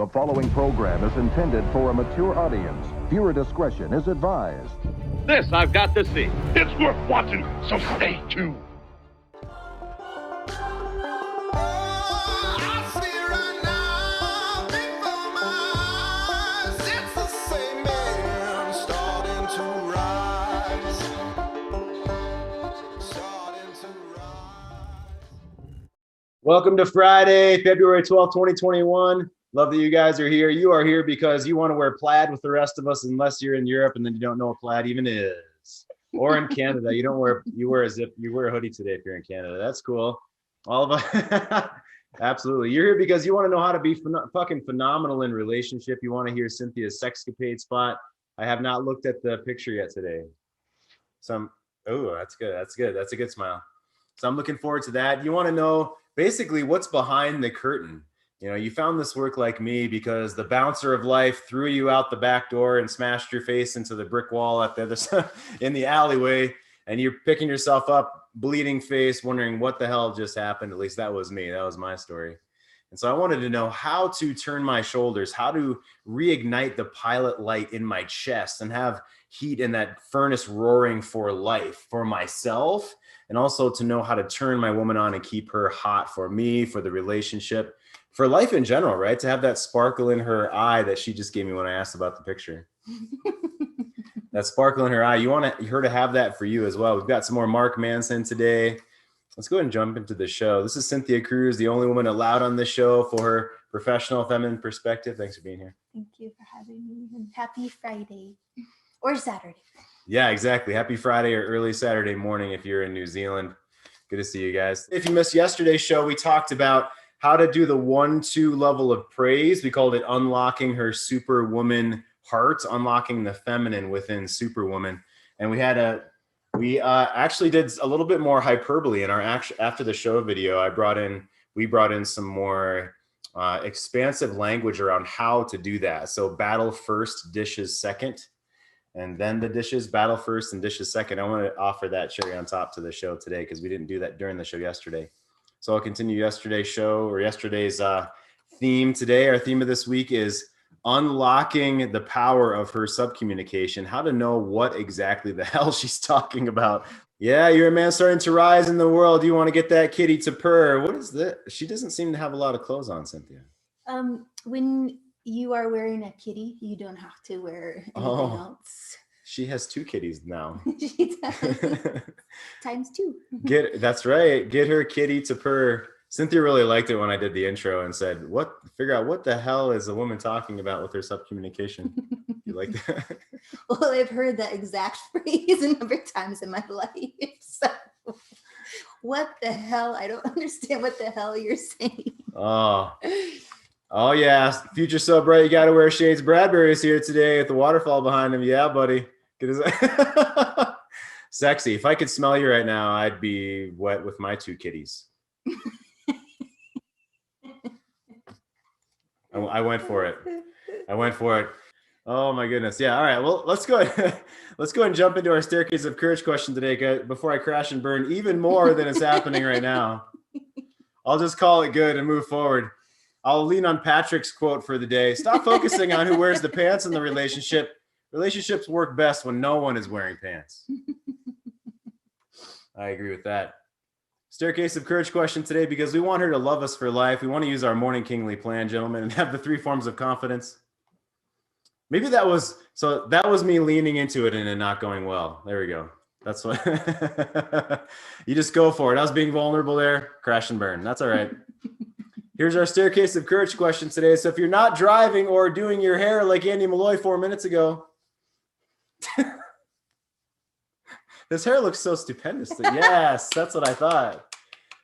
The following program is intended for a mature audience. Viewer discretion is advised. This I've got to see. It's worth watching, so stay tuned. Welcome to Friday, February 12th, 2021. Love that you guys are here. You are here because you want to wear plaid with the rest of us, unless you're in Europe and then you don't know what plaid even is. Or in Canada, you wear a hoodie today if you're in Canada. That's cool. All of us. Absolutely. You're here because you want to know how to be fucking phenomenal in relationship. You want to hear Cynthia's sexcapade spot. I have not looked at the picture yet today. Oh, that's good. That's good. That's a good smile. So I'm looking forward to that. You want to know basically what's behind the curtain. You know, you found this work like me because the bouncer of life threw you out the back door and smashed your face into the brick wall at the other side in the alleyway, and you're picking yourself up, bleeding face, wondering what the hell just happened. At least that was me. That was my story. And so I wanted to know how to turn my shoulders, how to reignite the pilot light in my chest and have heat in that furnace roaring for life, for myself, and also to know how to turn my woman on and keep her hot for me, for the relationship, for life in general, right? To have that sparkle in her eye that she just gave me when I asked about the picture. That sparkle in her eye, you want her to have that for you as well. We've got some more Mark Manson today. Let's go ahead and jump into the show. This is Cynthia Kruse, the only woman allowed on this show for her professional feminine perspective. Thanks for being here. Thank you for having me, and happy Friday or Saturday. Yeah, exactly. Happy Friday or early Saturday morning if you're in New Zealand. Good to see you guys. If you missed yesterday's show, we talked about how to do the 1-2 level of praise. We called it unlocking her superwoman heart, unlocking the feminine within superwoman. And we actually did a little bit more hyperbole in our after the show video. We brought in some more expansive language around how to do that. So battle first, dishes second, and then the dishes. Battle first and dishes second. I want to offer that cherry on top to the show today because we didn't do that during the show yesterday. So I'll continue yesterday's theme today. Our theme of this week is unlocking the power of her subcommunication, how to know what exactly the hell she's talking about. Yeah, you're a man starting to rise in the world. You want to get that kitty to purr. What is that? She doesn't seem to have a lot of clothes on, Cynthia. When you are wearing a kitty, you don't have to wear anything else. She has 2 kitties now. She does. Times 2. That's right. Get her kitty to purr. Cynthia really liked it when I did the intro and said, figure out what the hell is a woman talking about with her subcommunication. You like that? Well, I've heard that exact phrase a number of times in my life. So what the hell? I don't understand what the hell you're saying. Oh yeah. Future so bright, you got to wear shades. Bradbury's here today with the waterfall behind him. Yeah, buddy. Sexy. If I could smell you right now, I'd be wet with my 2 kitties. I went for it. Oh my goodness. Yeah. All right. Well, let's go and jump into our staircase of courage question today, before I crash and burn even more than is happening right now. I'll just call it good and move forward. I'll lean on Patrick's quote for the day. Stop focusing on who wears the pants in the relationship. Relationships work best when no one is wearing pants. I agree with that. Staircase of courage question today because we want her to love us for life. We want to use our morning kingly plan, gentlemen, and have the 3 forms of confidence. Maybe that was me leaning into it and it not going well. There we go. That's what you just go for it. I was being vulnerable there. Crash and burn. That's all right. Here's our staircase of courage question today. So if you're not driving or doing your hair like Andy Malloy 4 minutes ago, this hair looks so stupendous. Yes, that's what I thought.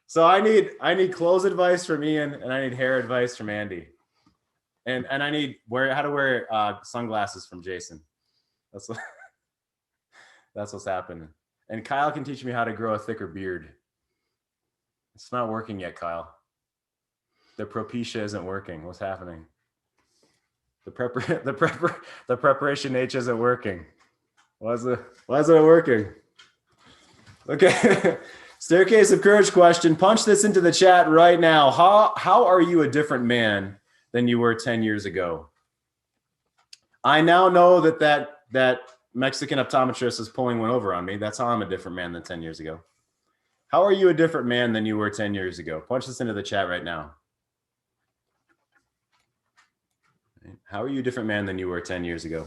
So I need clothes advice from Ian, and I need hair advice from Andy, and I need how to wear sunglasses from Jason. That's what's happening. And Kyle can teach me how to grow a thicker beard. It's not working yet, Kyle. The Propecia isn't working. What's happening? The preparation H isn't working. Why is it working? Okay. Staircase of courage question. Punch this into the chat right now. How are you a different man than you were 10 years ago? I now know that Mexican optometrist is pulling one over on me. That's how I'm a different man than 10 years ago. How are you a different man than you were 10 years ago? Punch this into the chat right now. How are you a different man than you were 10 years ago?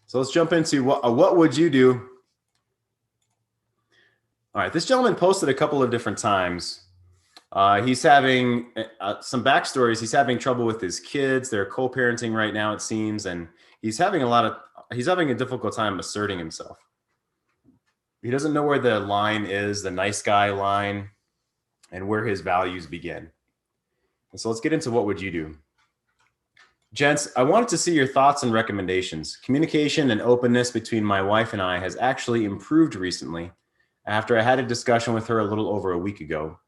So let's jump into what would you do? All right, this gentleman posted a couple of different times. He's having some backstories. He's having trouble with his kids. They're co-parenting right now, it seems, and he's having a difficult time asserting himself. He doesn't know where the line is, the nice guy line, and where his values begin. And so let's get into what would you do. Gents, I wanted to see your thoughts and recommendations. Communication and openness between my wife and I has actually improved recently after I had a discussion with her a little over a week ago.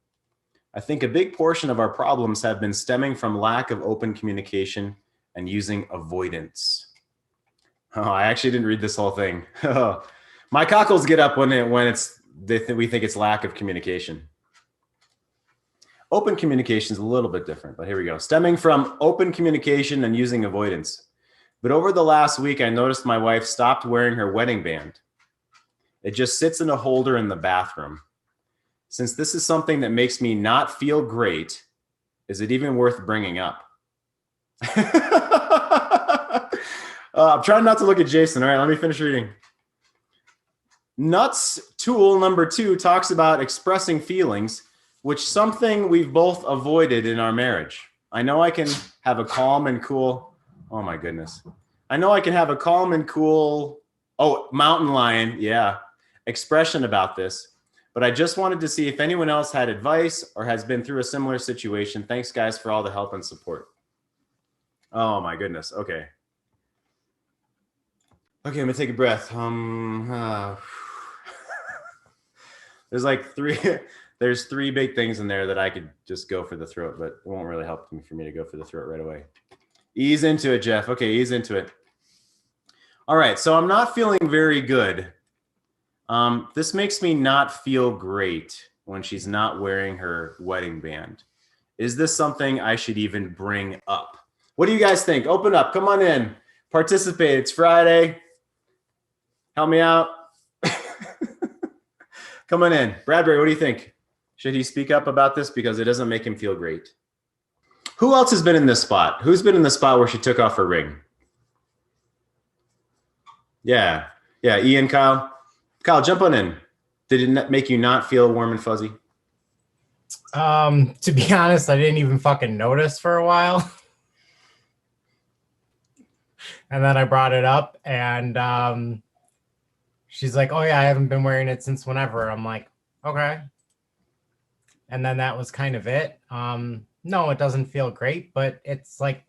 I think a big portion of our problems have been stemming from lack of open communication and using avoidance. Oh, I actually didn't read this whole thing. My cockles get up when we think it's lack of communication. Open communication is a little bit different, but here we go. Stemming from open communication and using avoidance. But over the last week, I noticed my wife stopped wearing her wedding band. It just sits in a holder in the bathroom. Since this is something that makes me not feel great, is it even worth bringing up? I'm trying not to look at Jason. All right, let me finish reading. Nuts tool number 2 talks about expressing feelings, which something we've both avoided in our marriage. I know I can have a calm and cool, oh my goodness. I know I can have a calm and cool, mountain lion, yeah, expression about this, but I just wanted to see if anyone else had advice or has been through a similar situation. Thanks guys for all the help and support. Oh my goodness, okay. Okay, I'm gonna take a breath. There's three big things in there that I could just go for the throat, but it won't really help for me to go for the throat right away. Ease into it, Jeff. Okay, ease into it. All right, so I'm not feeling very good. This makes me not feel great when she's not wearing her wedding band. Is this something I should even bring up? What do you guys think? Open up, come on in, participate. It's Friday. Help me out. Come on in. Bradbury, what do you think? Should he speak up about this because it doesn't make him feel great? Who else has been in this spot? Who's been in the spot where she took off her ring? Yeah, Ian, Kyle. Kyle, jump on in. Did it make you not feel warm and fuzzy? To be honest, I didn't even fucking notice for a while. And then I brought it up and she's like, oh yeah, I haven't been wearing it since whenever. I'm like, okay. And then that was kind of it. No, it doesn't feel great, but it's like,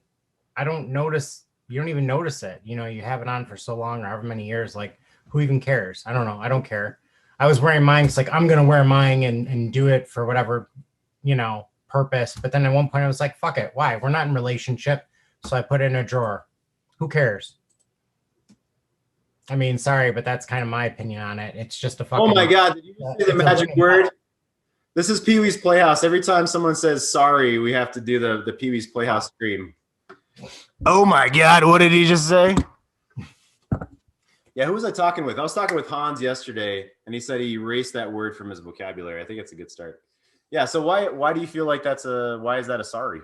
I don't notice, you don't even notice it. You know, you have it on for so long or however many years, like who even cares? I don't know. I don't care. I was wearing mine. It's like, I'm going to wear mine and do it for whatever, you know, purpose. But then at one point I was like, fuck it. Why? We're not in a relationship. So I put it in a drawer. Who cares? I mean, sorry, but that's kind of my opinion on it. It's just a fucking... Oh my God, did you just say the magic word? This is Pee-wee's Playhouse. Every time someone says sorry, we have to do the Pee-wee's Playhouse scream. Oh my God, what did he just say? Yeah, who was I talking with? I was talking with Hans yesterday, and he said he erased that word from his vocabulary. I think it's a good start. Yeah, so why do you feel like why is that a sorry?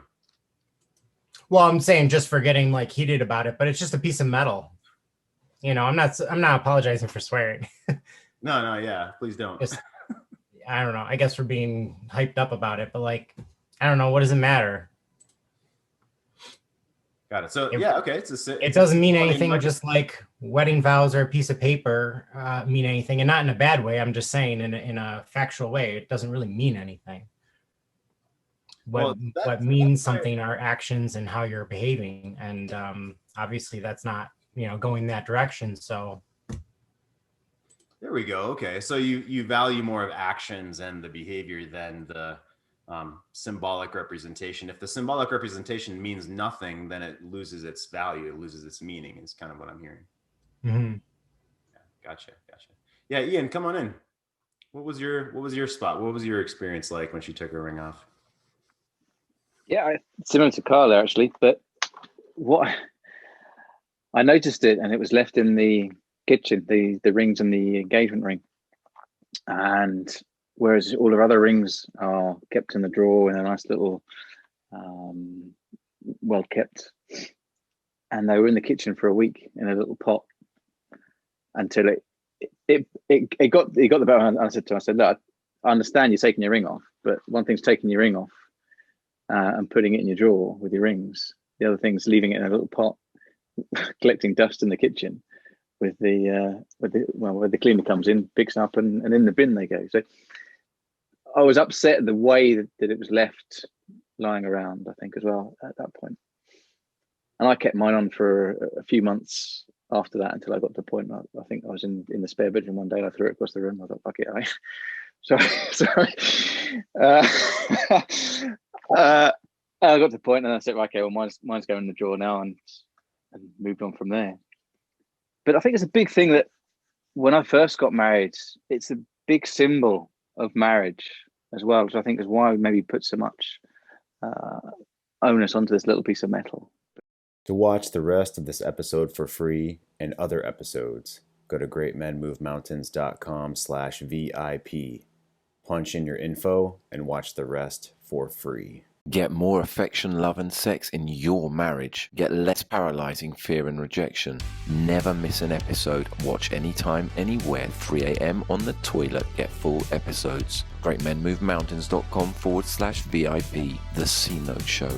Well, I'm saying just for getting like heated about it, but it's just a piece of metal. You know, I'm not apologizing for swearing. No, yeah, please don't. Just, I don't know. I guess for being hyped up about it, but like, I don't know. What does it matter? Got it. So yeah, okay. It doesn't mean anything. Just like wedding vows or a piece of paper mean anything, and not in a bad way. I'm just saying in a factual way, it doesn't really mean anything. What means something are actions and how you're behaving, and obviously that's not, you know, going that direction. So there we go. Okay, so you value more of actions and the behavior than the symbolic representation. If the symbolic representation means nothing, then it loses its value, it loses its meaning, is kind of what I'm hearing. Mm-hmm. Yeah, gotcha. Yeah, Ian, come on in. What was your spot? What was your experience like when she took her ring off? Yeah, similar to Carla actually, but what I noticed it, and it was left in the kitchen, the rings and the engagement ring, and whereas all the other rings are kept in the drawer in a nice little, well kept, and they were in the kitchen for a week in a little pot until it got the better. And I said to her, I said, look, I understand you're taking your ring off, but one thing's taking your ring off and putting it in your drawer with your rings. The other thing's leaving it in a little pot, collecting dust in the kitchen with where the cleaner comes in, picks up, and in the bin they go. So I was upset at the way that it was left lying around, I think, as well at that point. And I kept mine on for a few months after that until I got to the point. I think I was in the spare bedroom one day. I threw it across the room. I thought, fuck it, sorry. I got to the point and I said, okay, well, mine's going in the drawer now, and moved on from there. But I think it's a big thing that when I first got married, it's a big symbol of marriage as well, which I think is why we maybe put so much onus onto this little piece of metal. To watch the rest of this episode for free and other episodes, go to greatmenmovemountains.com/VIP. Punch in your info and watch the rest for free. Get more affection, love, and sex in your marriage. Get less paralyzing fear and rejection. Never miss an episode. Watch anytime, anywhere, 3 a.m. on the toilet. Get full episodes. GreatMenMoveMountains.com/VIP. The C Note Show.